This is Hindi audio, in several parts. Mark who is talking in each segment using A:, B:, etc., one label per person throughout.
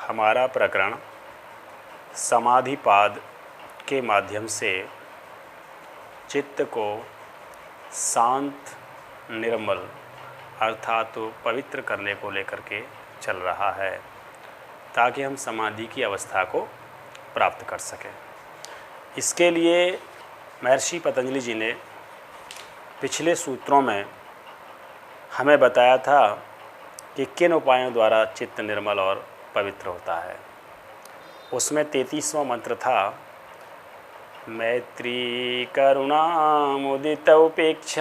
A: हमारा प्रकरण समाधिपाद के माध्यम से चित्त को शांत, निर्मल अर्थात तो पवित्र करने को लेकर के चल रहा है, ताकि हम समाधि की अवस्था को प्राप्त कर सकें। इसके लिए महर्षि पतंजलि जी ने पिछले सूत्रों में हमें बताया था कि किन उपायों द्वारा चित्त निर्मल और पवित्र होता है। उसमें 33वां मंत्र था, मैत्री करुणा मुदित उपेक्षानाम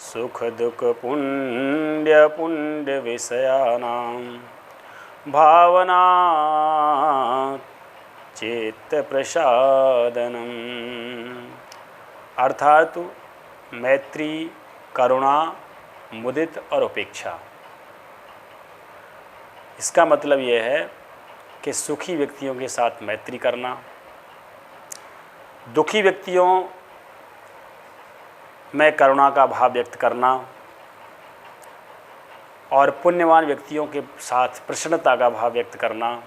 A: सुख दुख पुण्य पुण्य विषयानाम भावना चित्त प्रसादनम। अर्थात मैत्री, करुणा, मुदित और उपेक्षा। इसका मतलब यह है कि सुखी व्यक्तियों के साथ मैत्री करना, दुखी व्यक्तियों में करुणा का भाव व्यक्त करना और पुण्यवान व्यक्तियों के साथ प्रसन्नता का भाव व्यक्त करना,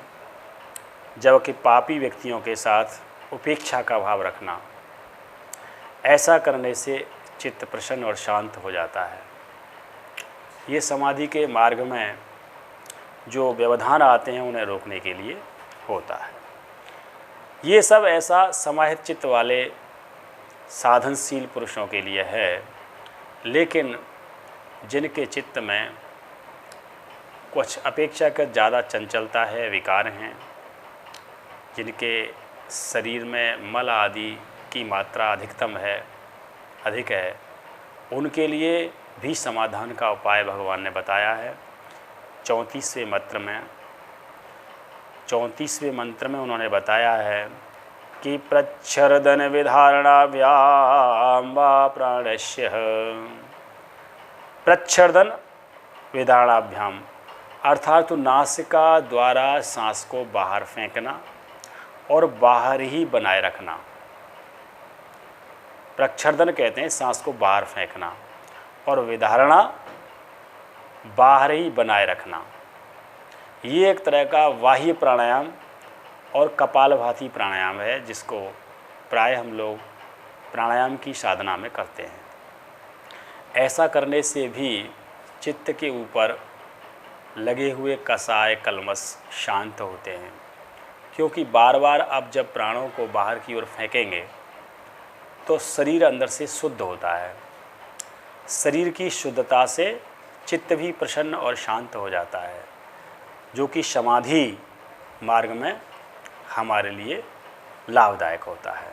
A: जबकि पापी व्यक्तियों के साथ उपेक्षा का भाव रखना। ऐसा करने से चित्त प्रसन्न और शांत हो जाता है। ये समाधि के मार्ग में जो व्यवधान आते हैं उन्हें रोकने के लिए होता है। ये सब ऐसा समाहित चित्त वाले साधनशील पुरुषों के लिए है, लेकिन जिनके चित्त में कुछ अपेक्षाकृत ज़्यादा चंचलता है, विकार हैं, जिनके शरीर में मल आदि की मात्रा अधिक है, उनके लिए भी समाधान का उपाय भगवान ने बताया है। 34वें मंत्र में उन्होंने बताया है कि प्रच्छर्दन विधारणाभ्याम वा प्राणस्य। प्रच्छर्दन विधारणाभ्याम अर्थात नासिका द्वारा सांस को बाहर फेंकना और बाहर ही बनाए रखना। प्रच्छर्दन कहते हैं सांस को बाहर फेंकना, और विधारणा बाहर ही बनाए रखना। ये एक तरह का बाह्य प्राणायाम और कपालभाति प्राणायाम है, जिसको प्राय हम लोग प्राणायाम की साधना में करते हैं। ऐसा करने से भी चित्त के ऊपर लगे हुए कसाय कलमश शांत होते हैं, क्योंकि बार बार अब जब प्राणों को बाहर की ओर फेंकेंगे तो शरीर अंदर से शुद्ध होता है। शरीर की शुद्धता से चित्त भी प्रसन्न और शांत हो जाता है, जो कि समाधि मार्ग में हमारे लिए लाभदायक होता है।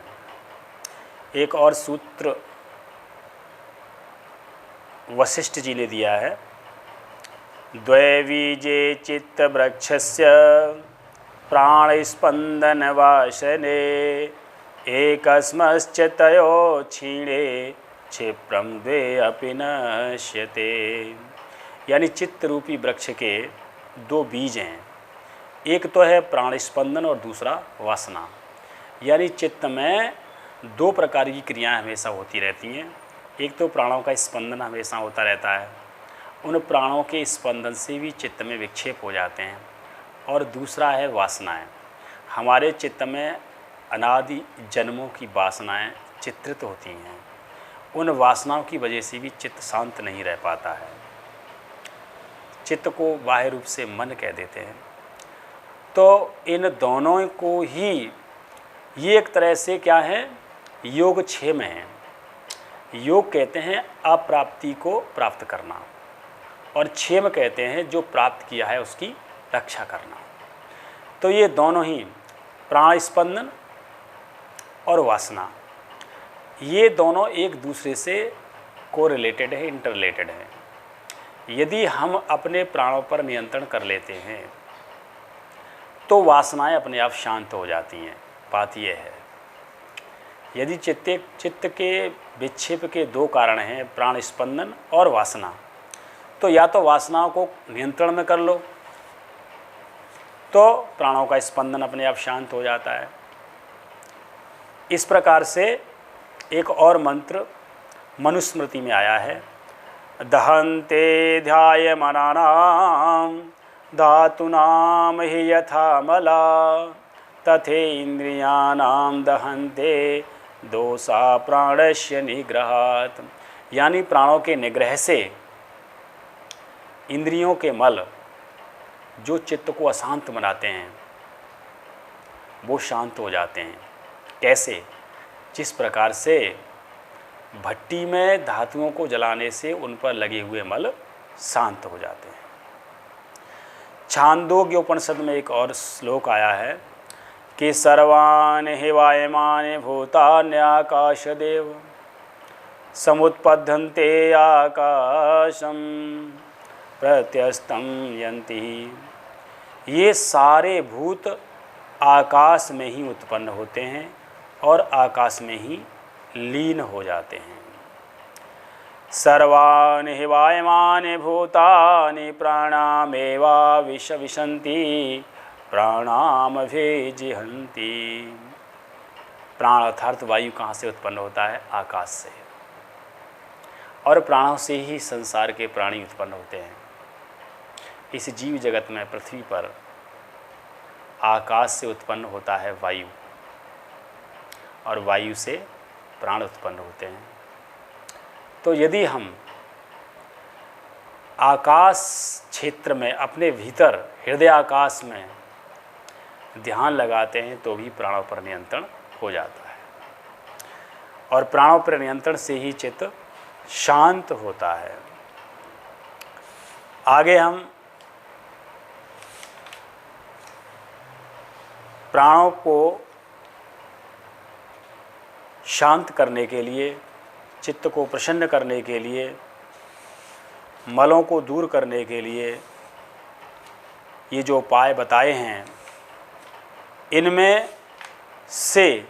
A: एक और सूत्र वशिष्ठ जी ने दिया है, द्वैवीजे चित्त वृक्षस्य प्राण स्पंदन वाशने एकस्मश्च तयो क्षीणे क्षिप्रम द्वे अपि नश्यते। यानी चित्त रूपी वृक्ष के दो बीज हैं, एक तो है प्राण स्पंदन और दूसरा वासना। यानी चित्त में दो प्रकार की क्रियाएं हमेशा होती रहती हैं। एक तो प्राणों का स्पंदन हमेशा होता रहता है, उन प्राणों के स्पंदन से भी चित्त में विक्षेप हो जाते हैं, और दूसरा है वासनाएं। हमारे चित्त में अनादि जन्मों की वासनाएं चित्रित होती हैं, उन वासनाओं की वजह से भी चित्त शांत नहीं रह पाता है। चित्त को बाह्य रूप से मन कह देते हैं। तो इन दोनों को ही ये एक तरह से क्या है, योग 6 में है। योग कहते हैं अप्राप्ति को प्राप्त करना, और क्षेम कहते हैं जो प्राप्त किया है उसकी रक्षा करना। तो ये दोनों ही प्राण स्पंदन और वासना, ये दोनों एक दूसरे से कोरिलेटेड है, इंटरलेटेड है। यदि हम अपने प्राणों पर नियंत्रण कर लेते हैं तो वासनाएं अपने आप शांत हो जाती हैं। बात यह है, यदि चित्त के विक्षेप के दो कारण हैं, प्राण स्पंदन और वासना, तो या तो वासनाओं को नियंत्रण में कर लो, तो प्राणों का स्पंदन अपने आप शांत हो जाता है। इस प्रकार से एक और मंत्र मनुस्मृति में आया है, दहन्ते ध्यायमनानां धातूनां हि यथा मला तथे इंद्रियाणां दहन्ते दोषा प्राणस्य निग्रहात्। यानी प्राणों के निग्रह से इंद्रियों के मल जो चित्त को अशांत बनाते हैं वो शांत हो जाते हैं। कैसे? जिस प्रकार से भट्टी में धातुओं को जलाने से उन पर लगे हुए मल शांत हो जाते हैं। छांदोग्य उपनिषद में एक और श्लोक आया है कि सर्वान् हि वायमानि भूतान्याकाशदेव समुत्पद्यन्ते आकाशं प्रत्यस्तं यन्ति। ये सारे भूत आकाश में ही उत्पन्न होते हैं और आकाश में ही लीन हो जाते हैं। सर्वाणि हि वायमानि भूतानि प्राणामेवा विशन्ति प्राणामभिजिहन्ति। प्राण अर्थात वायु कहाँ से उत्पन्न होता है? आकाश से। और प्राणों से ही संसार के प्राणी उत्पन्न होते हैं। इस जीव जगत में पृथ्वी पर आकाश से उत्पन्न होता है वायु और वायु से प्राण उत्पन्न होते हैं। तो यदि हम आकाश क्षेत्र में अपने भीतर हृदय आकाश में ध्यान लगाते हैं तो भी प्राणों पर नियंत्रण हो जाता है और प्राणों पर नियंत्रण से ही चित्त शांत होता है। आगे हम प्राणों को शांत करने के लिए, चित्त को प्रसन्न करने के लिए, मलों को दूर करने के लिए ये जो उपाय बताए हैं, इनमें से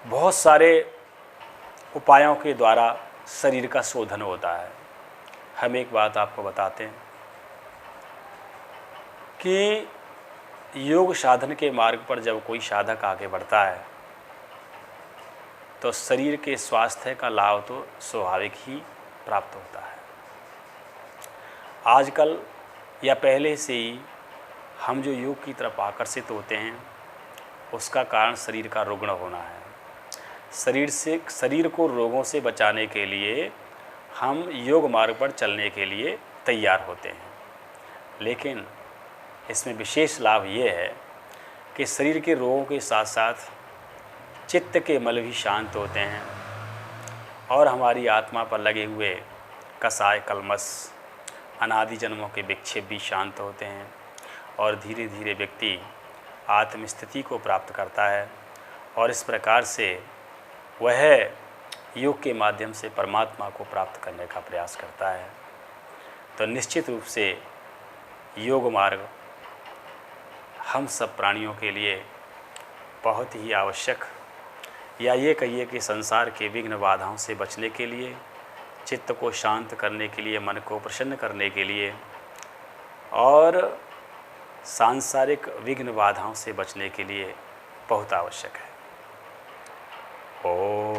A: बहुत सारे उपायों के द्वारा शरीर का शोधन होता है। हम एक बात आपको बताते हैं कि योग साधन के मार्ग पर जब कोई साधक आगे बढ़ता है तो शरीर के स्वास्थ्य का लाभ तो स्वाभाविक ही प्राप्त होता है। आजकल या पहले से ही हम जो योग की तरफ आकर्षित होते हैं उसका कारण शरीर का रुग्ण होना है। शरीर को रोगों से बचाने के लिए हम योग मार्ग पर चलने के लिए तैयार होते हैं, लेकिन इसमें विशेष लाभ ये है कि शरीर के रोगों के साथ साथ चित्त के मल भी शांत होते हैं और हमारी आत्मा पर लगे हुए कसाय कलमश अनादि जन्मों के विक्षेप भी शांत होते हैं और धीरे धीरे व्यक्ति आत्मस्थिति को प्राप्त करता है और इस प्रकार से वह योग के माध्यम से परमात्मा को प्राप्त करने का प्रयास करता है। तो निश्चित रूप से योग मार्ग हम सब प्राणियों के लिए बहुत ही आवश्यक, या ये कहिए कि संसार के विघ्न बाधाओं से बचने के लिए, चित्त को शांत करने के लिए, मन को प्रसन्न करने के लिए और सांसारिक विघ्न बाधाओं से बचने के लिए बहुत आवश्यक है। ओम